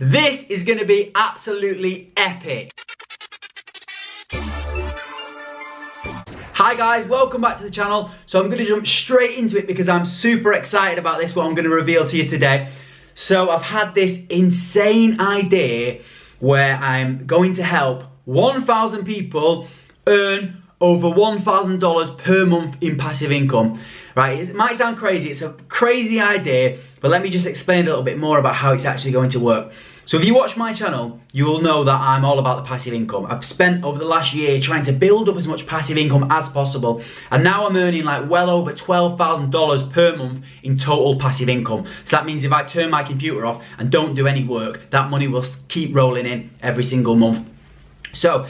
This is going to be absolutely epic. Hi guys, welcome back to the channel. So I'm going to jump straight into it because I'm super excited about this, what I'm going to reveal to you today. So I've had this insane idea where I'm going to help 1,000 people earn over $1,000 per month in passive income. Right, it might sound crazy, it's a crazy idea, but let me just explain a little bit more about how it's actually going to work. So if you watch my channel, you will know that I'm all about the passive income. I've spent over the last year trying to build up as much passive income as possible, and now I'm earning like well over $12,000 per month in total passive income. So that means if I turn my computer off and don't do any work, that money will keep rolling in every single month. So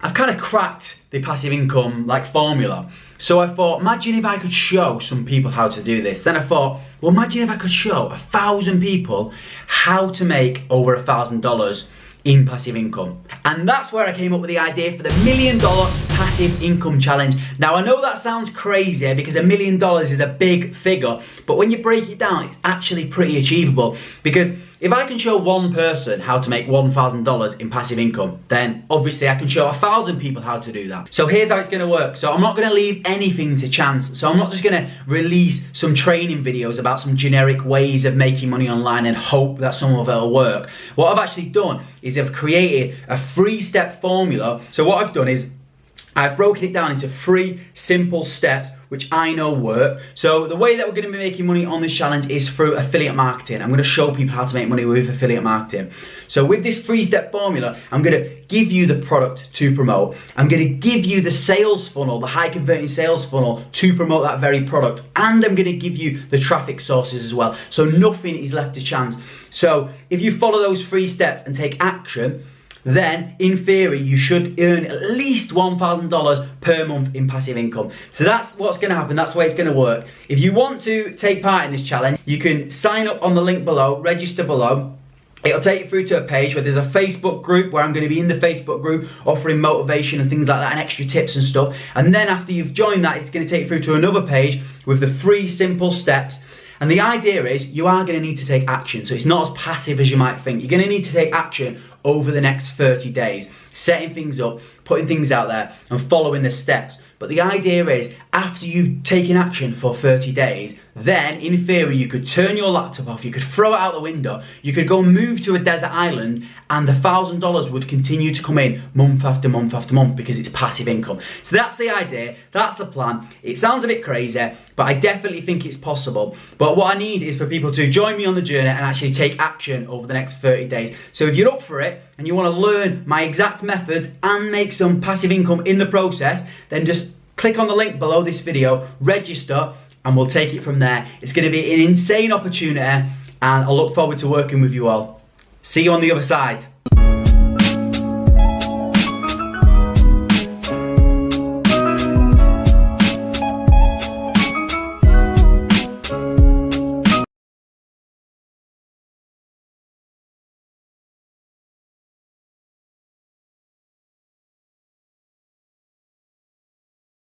I've kind of cracked the passive income like formula. So I thought, imagine if I could show some people how to do this. Then I thought, well, imagine if I could show 1,000 people how to make over $1,000 in passive income. And that's where I came up with the idea for the $1 Million Passive Income Challenge. Now I know that sounds crazy because $1 million is a big figure, but when you break it down, it's actually pretty achievable. Because if I can show one person how to make $1,000 in passive income, then obviously I can show 1,000 people how to do that. So here's how it's going to work. So I'm not going to leave anything to chance. So I'm not just going to release some training videos about some generic ways of making money online and hope that some of it will work. What I've actually done is I've created a 3-step formula. So what I've done is I've broken it down into 3 simple steps which I know work. So the way that we're going to be making money on this challenge is through affiliate marketing. I'm going to show people how to make money with affiliate marketing. So with this 3-step formula, I'm going to give you the product to promote. I'm going to give you the sales funnel, the high converting sales funnel to promote that very product. And I'm going to give you the traffic sources as well. So nothing is left to chance. So if you follow those 3 steps and take action, then in theory you should earn at least $1,000 per month in passive income. So that's what's going to happen, that's the way it's going to work. If you want to take part in this challenge, you can sign up on the link below, register below. It'll take you through to a page where there's a Facebook group where I'm going to be in the Facebook group offering motivation and things like that and extra tips and stuff. And then after you've joined that, it's going to take you through to another page with the 3 simple steps. And the idea is you are going to need to take action. So it's not as passive as you might think. You're going to need to take action over the next 30 days, setting things up, putting things out there and following the steps. But the idea is after you've taken action for 30 days, then in theory you could turn your laptop off, you could throw it out the window, you could go move to a desert island and the $1,000 would continue to come in month after month after month because it's passive income. So that's the idea, that's the plan. It sounds a bit crazy, but I definitely think it's possible. But what I need is for people to join me on the journey and actually take action over the next 30 days. So if you're up for it and you want to learn my exact method and make some passive income in the process, then just click on the link below this video, register, and we'll take it from there. It's going to be an insane opportunity and I look forward to working with you all. See you on the other side.